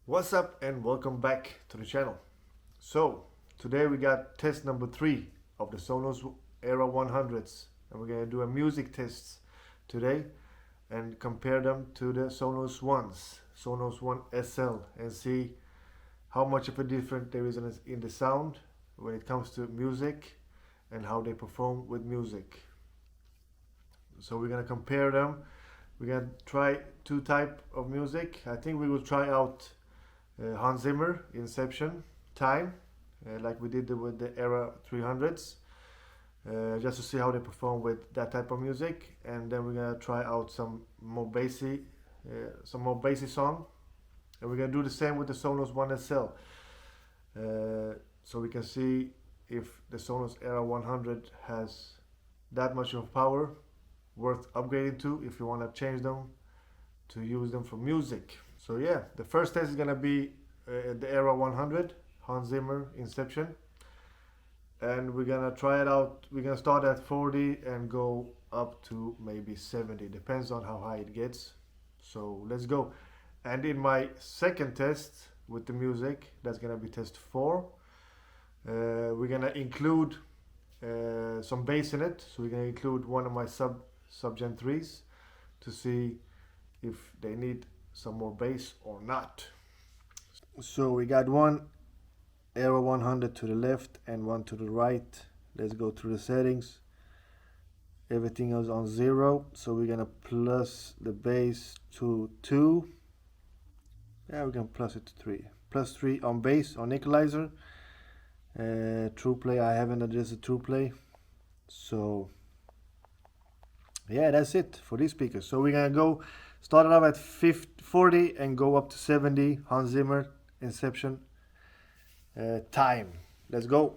What's up and welcome back to the channel. So today we got test number 3 of the Sonos Era 100s, and we're gonna do a music test today and compare them to the Sonos Ones, Sonos One SL, and see how much of a difference there is in the sound when it comes to music and how they perform with music. So we're gonna compare them. We're gonna try two type of music. I think we will try out Hans Zimmer, Inception, Time, like we did with the Era 300s, just to see how they perform with that type of music. And then we're gonna try out some more bassy song, and we're gonna do the same with the Sonos One SL, so we can see if the Sonos Era 100 has that much of power worth upgrading to if you want to change them to use them for music. So yeah, the first test is gonna be the Era 100, Hans Zimmer, Inception, and we're gonna try it out. We're gonna start at 40 and go up to maybe 70, depends on how high it gets. So let's go. And in my second test with the music, that's gonna be test 4. We're gonna include some bass in it. So we're gonna include one of my sub-gen 3s to see if they need some more bass or not. So we got one Era 100 to the left and one to the right. Let's go through the settings. Everything is on 0, so we're gonna plus the bass to 2. Yeah, we can plus it to 3. Plus 3 on bass, on equalizer. True play, I haven't adjusted true play. So yeah, that's it for these speakers. So we're gonna go start it off at 40 and go up to 70. Hans Zimmer, Inception, Time. Let's go.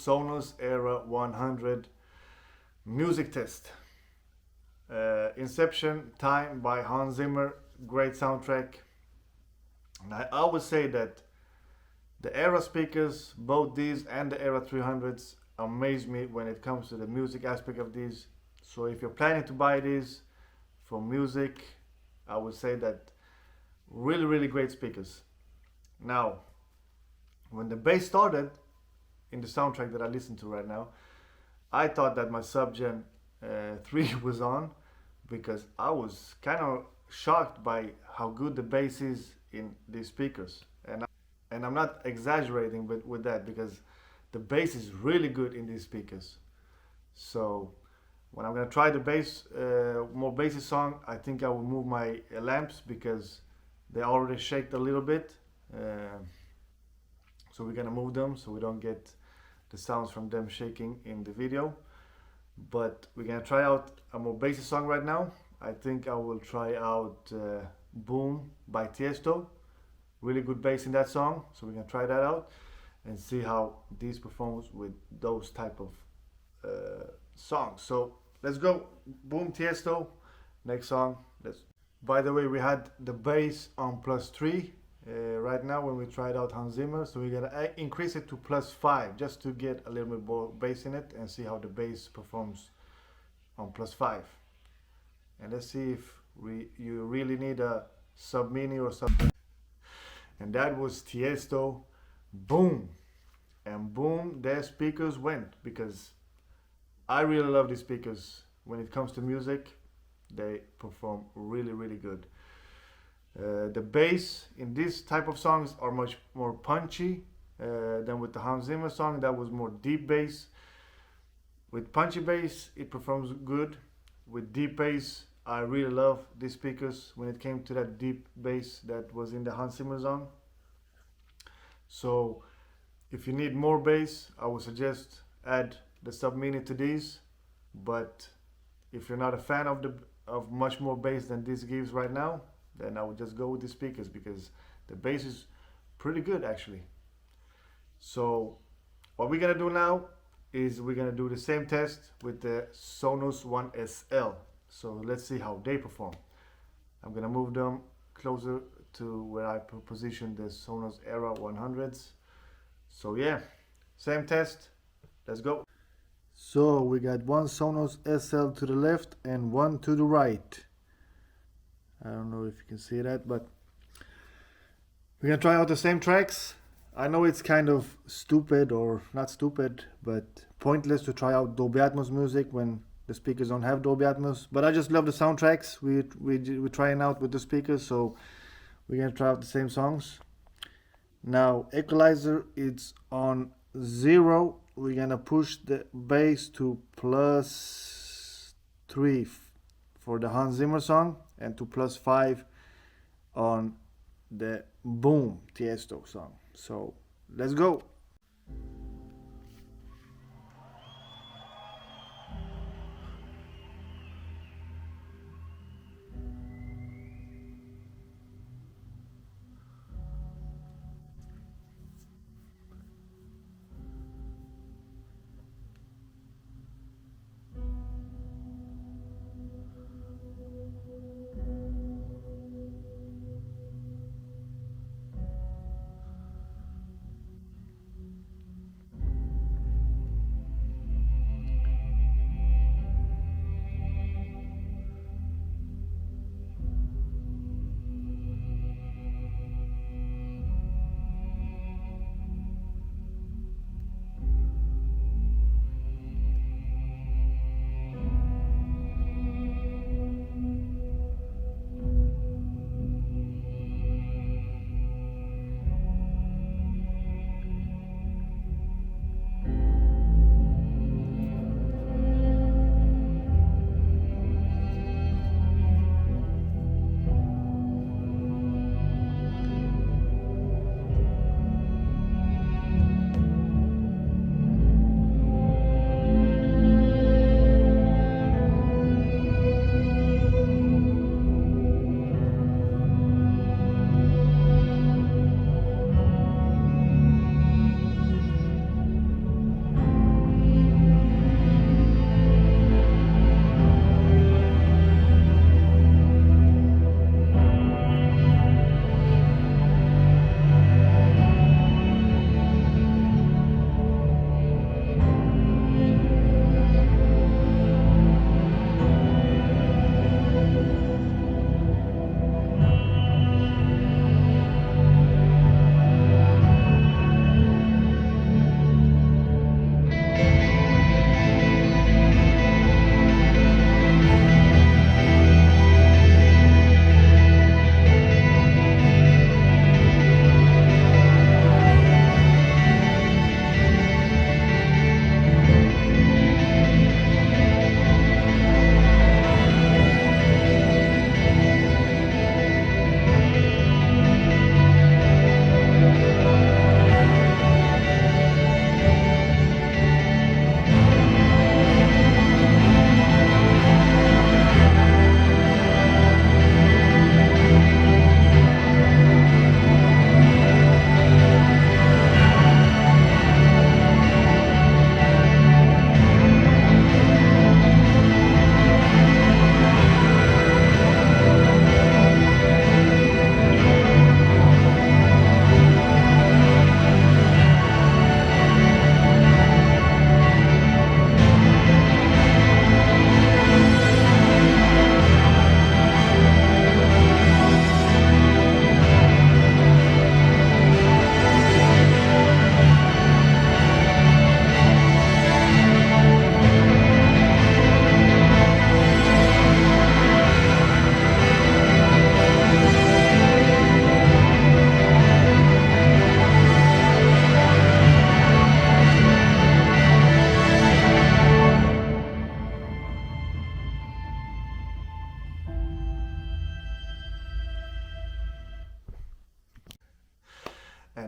Sonos Era 100 music test. Inception Time by Hans Zimmer, great soundtrack. And I would say that the Era speakers, both these and the Era 300s, amaze me when it comes to the music aspect of these. So if you're planning to buy these for music, I would say that really great speakers. Now, when the bass started in the soundtrack that I listen to right now, I thought that my Subgen 3 was on, because I was kind of shocked by how good the bass is in these speakers. And I'm not exaggerating with that, because the bass is really good in these speakers. So when I'm gonna try the bass, more bassy song, I think I will move my lamps, because they already shaked a little bit. So we're gonna move them so we don't get the sounds from them shaking in the video. But we're gonna try out a more bassy song right now. I think I will try out Boom by Tiesto. Really good bass in that song, so we're gonna try that out and see how these performs with those type of songs. So let's go. Boom, Tiesto. Next song. By the way, we had the bass on +3 right now when we tried out Hans Zimmer, so we're gonna increase it to +5 just to get a little bit more bass in it and see how the bass performs on +5. And let's see if you really need a sub mini or something. And that was Tiesto, Boom. And boom, their speakers went, because I really love these speakers. When it comes to music, they perform really good. The bass in this type of songs are much more punchy than with the Hans Zimmer song. That was more deep bass. With punchy bass, it performs good. With deep bass, I really love these speakers when it came to that deep bass that was in the Hans Zimmer song. So if you need more bass, I would suggest add the Sub Mini to these. But if you're not a fan of much more bass than this gives right now, then I would just go with the speakers, because the bass is pretty good actually. So what we're gonna do now is we're gonna do the same test with the Sonos One SL. So let's see how they perform. I'm gonna move them closer to where I position the Sonos Era 100s. So yeah, same test. Let's go. So we got one Sonos SL to the left and one to the right. I don't know if you can see that, but we're gonna try out the same tracks. I know it's kind of stupid, or not stupid, but pointless to try out Dolby Atmos music when the speakers don't have Dolby Atmos. But I just love the soundtracks we're trying out with the speakers, so we're gonna try out the same songs. Now equalizer, it's on 0. We're gonna push the bass to +3 for the Hans Zimmer song, and to +5 on the Boom Tiesto song. So let's go.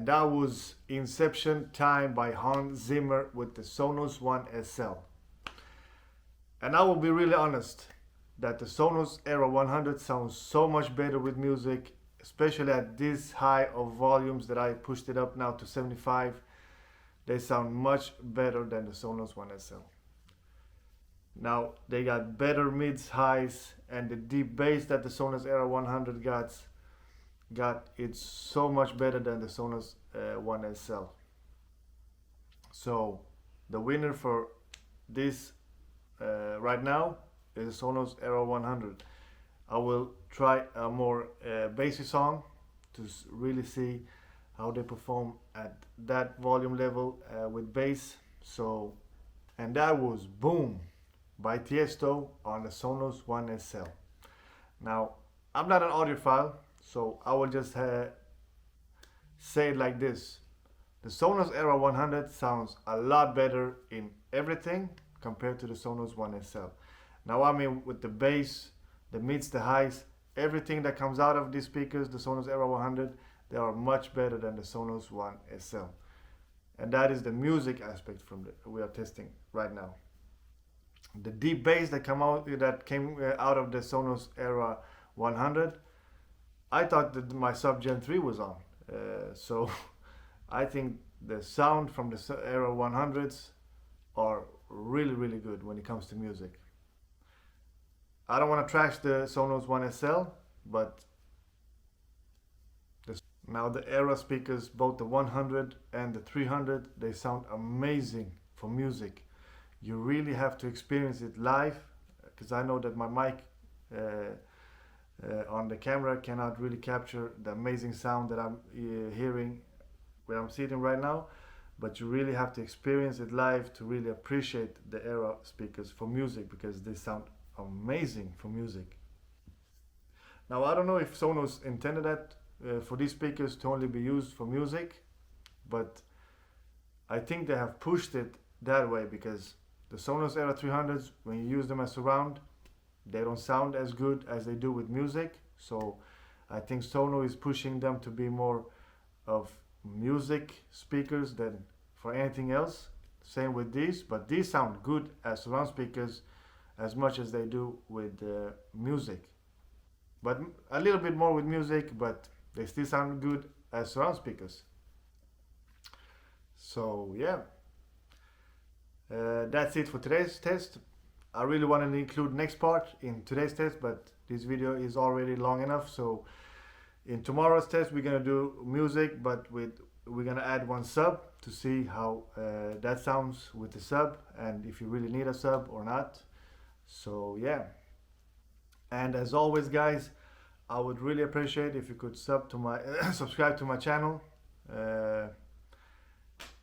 and that was Inception Time by Hans Zimmer with the Sonos One SL. And I will be really honest that the Sonos Era 100 sounds so much better with music, especially at this high of volumes that I pushed it up now to 75. They sound much better than the Sonos One SL. Now they got better mids, highs, and the deep bass that the Sonos Era 100 got it's so much better than the Sonos One SL. So the winner for this right now is the Sonos Era 100. I will try a more bassy song to really see how they perform at that volume level with bass. So, and that was Boom by Tiesto on the Sonos One SL. Now, I'm not an audiophile, so I will just say it like this. The Sonos Era 100 sounds a lot better in everything compared to the Sonos One SL. Now I mean with the bass, the mids, the highs, everything that comes out of these speakers, the Sonos Era 100, they are much better than the Sonos One SL. And that is the music aspect from we are testing right now. The deep bass that came out of the Sonos Era 100, I thought that my Sub Gen 3 was on. So I think the sound from the Era 100s are really, really good when it comes to music. I don't want to trash the Sonos One SL, but now the Era speakers, both the 100 and the 300, they sound amazing for music. You really have to experience it live, because I know that my mic on the camera cannot really capture the amazing sound that I'm hearing where I'm sitting right now, but you really have to experience it live to really appreciate the Era speakers for music, because they sound amazing for music. Now I don't know if Sonos intended that for these speakers to only be used for music, but I think they have pushed it that way, because the Sonos Era 300s, when you use them as surround, they don't sound as good as they do with music. So I think Sono is pushing them to be more of music speakers than for anything else. Same with these, but these sound good as surround speakers as much as they do with music. But a little bit more with music, but they still sound good as surround speakers. So yeah, that's it for today's test. I really wanted to include next part in today's test, but this video is already long enough. So in tomorrow's test we're gonna do music, but we're gonna add one sub to see how that sounds with the sub, and if you really need a sub or not. So yeah, and as always guys, I would really appreciate if you could subscribe to my channel,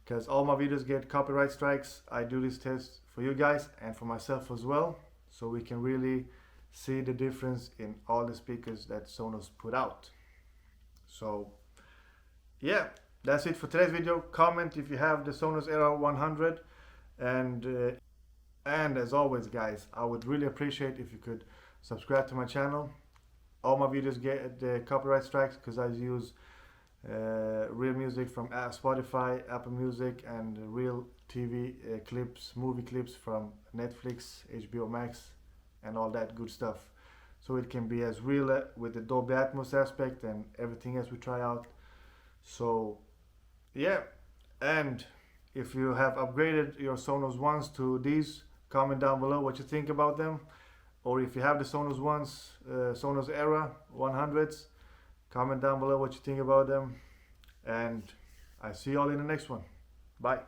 because all my videos get copyright strikes. I do this test for you guys and for myself as well, so we can really see the difference in all the speakers that Sonos put out. So yeah, that's it for today's video. Comment if you have the Sonos Era 100, and as always guys, I would really appreciate if you could subscribe to my channel. All my videos get the copyright strikes because I use real music from Spotify, Apple Music, and real TV clips, movie clips from Netflix, HBO Max, and all that good stuff. So it can be as real with the Dolby Atmos aspect and everything else we try out. So yeah, and if you have upgraded your Sonos Ones to these, comment down below what you think about them. Or if you have the Sonos Ones, Sonos Era 100s, comment down below what you think about them. And I see you all in the next one. Bye.